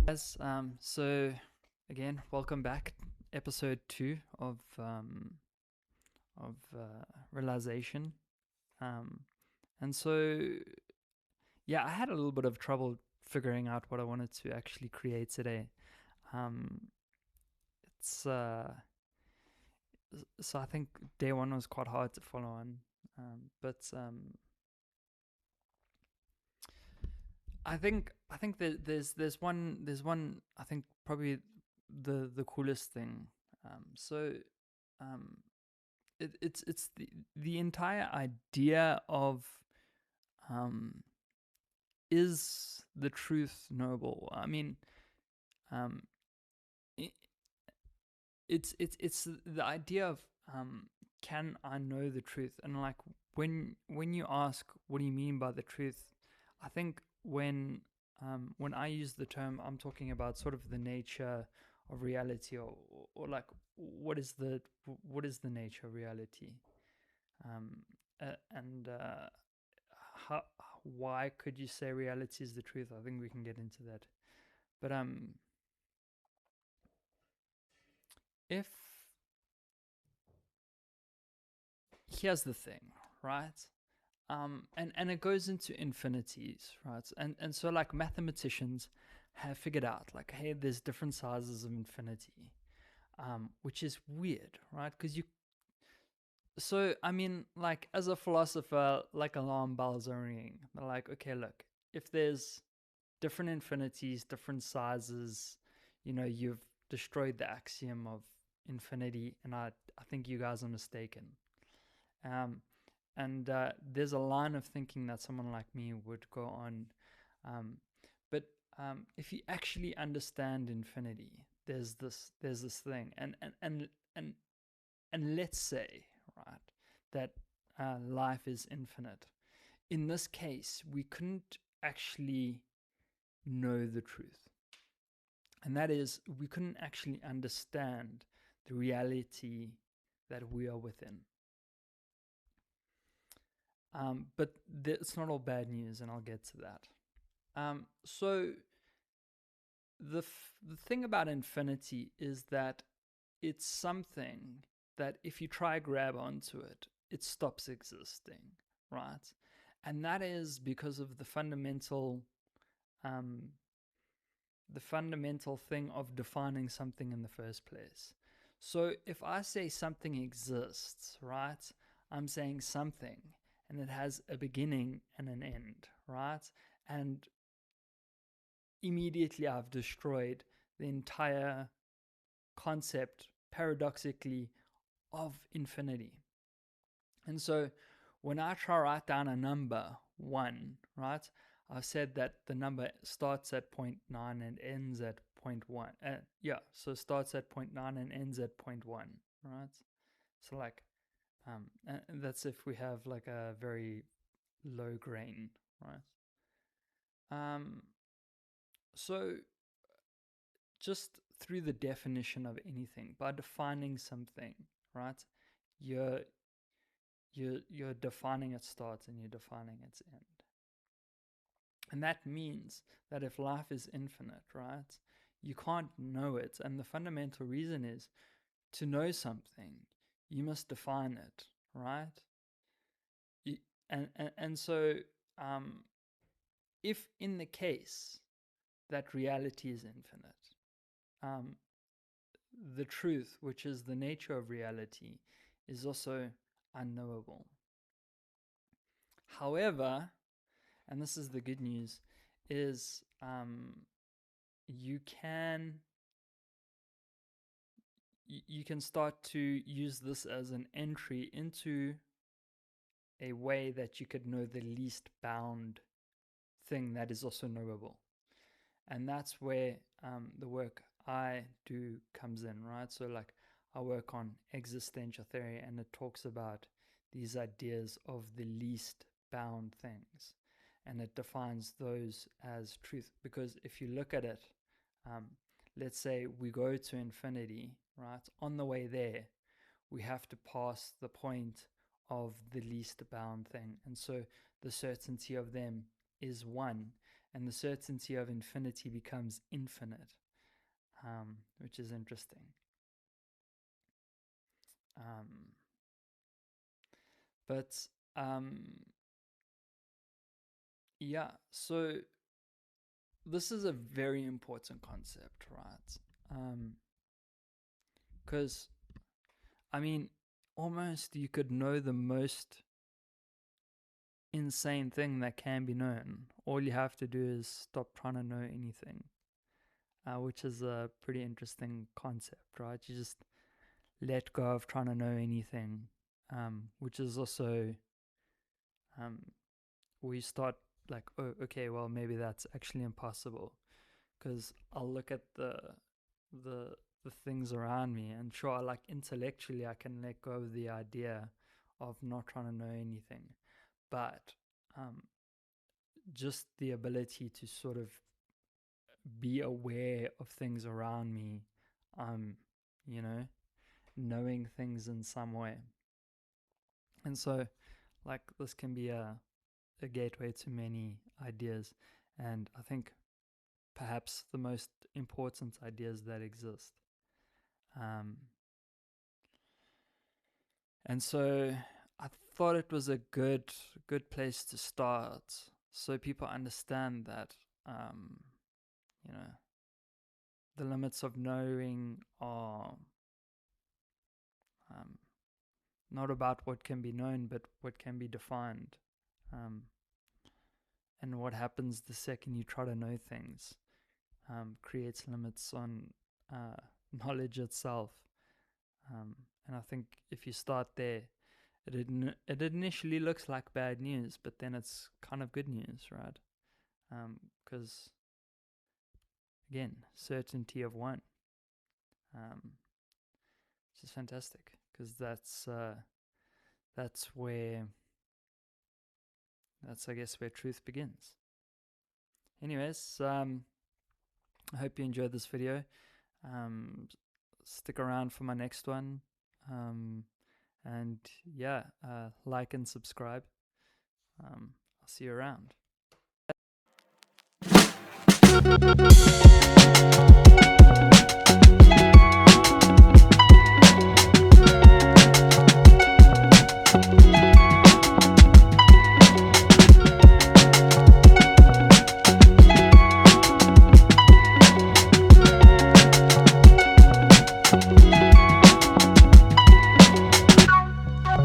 Guys, so again, welcome back. Episode 2 of realization. Um, and so yeah, I had a little bit of trouble figuring out what I wanted to actually create today. Um, it's so I think day one was quite hard to follow on, but I think that there's one I think probably the coolest thing. So um, it's the entire idea of um, is the truth knowable? I mean, um, it, it's the idea of can I know the truth? And like when you ask what do you mean by the truth, I think when I use the term, I'm talking about sort of the nature of reality, or like what is the nature of reality, um, and how why could you say reality is the truth? I think we can get into that, but if here's the thing, right? And it goes into infinities, right? And so like mathematicians have figured out like, hey, there's different sizes of infinity, which is weird, right? Because you, so I mean, like as a philosopher, like alarm bells are ringing. They're like, okay, look, if there's different infinities, different sizes, you've destroyed the axiom of infinity, and I think you guys are mistaken. Um, and there's a line of thinking that someone like me would go on. Um, but if you actually understand infinity, there's this thing, and let's say, right, that life is infinite. In this case, we couldn't actually know the truth, and that is, we couldn't actually understand the reality that we are within. But it's not all bad news, and I'll get to that. So the thing about infinity is that it's something that if you try grab onto it, it stops existing, right? And that is because of um, the fundamental thing of defining something in the first place. So if I say something exists, right, I'm saying something, and it has a beginning and an end, right? And immediately I've destroyed the entire concept, paradoxically, of infinity. And so when I try to write down a number, 1, right, I said that the number starts at 0.9 and ends at 0.1. So starts at 0.9 and ends at 0.1, right? So like, and that's if we have like a very low grain, right? Um, so just through the definition of anything, by defining something, right, you're you're defining its start and you're defining its end. And that means that if life is infinite, right, you can't know it. And the fundamental reason is, to know something, you must define it, right? You, and so if in the case that reality is infinite, um, the truth, which is the nature of reality, is also unknowable. However, and this is the good news, is you can you can start to use this as an entry into a way that you could know the least bound thing that is also knowable. And that's where the work I do comes in, right? So like I work on existential theory, and it talks about these ideas of the least bound things, and it defines those as truth. Because if you look at it, um, let's say we go to infinity, right? On the way there, we have to pass the point of the least bound thing, and so the certainty of them is 1. and the certainty of infinity becomes infinite, which is interesting. But yeah, so this is a very important concept, right? Because I mean, almost you could know the most insane thing that can be known. All you have to do is stop trying to know anything, which is a pretty interesting concept, right? You just let go of trying to know anything, which is also where you start like, oh, okay, well, maybe that's actually impossible. Because I'll look at the the things around me, and sure, like intellectually, I can let go of the idea of not trying to know anything, but just the ability to sort of be aware of things around me, you know, knowing things in some way. And so, like, this can be a gateway to many ideas. And I think perhaps the most important ideas that exist. And so I thought it was a good place to start, so people understand that you know, the limits of knowing are not about what can be known, but what can be defined. And what happens the second you try to know things creates limits on knowledge itself. And I think if you start there, it initially looks like bad news, but then it's kind of good news, right? Because again, certainty of one, which is fantastic, because that's where I guess where truth begins. Anyways, I hope you enjoyed this video. Stick around for my next one. And yeah, like and subscribe. I'll see you around.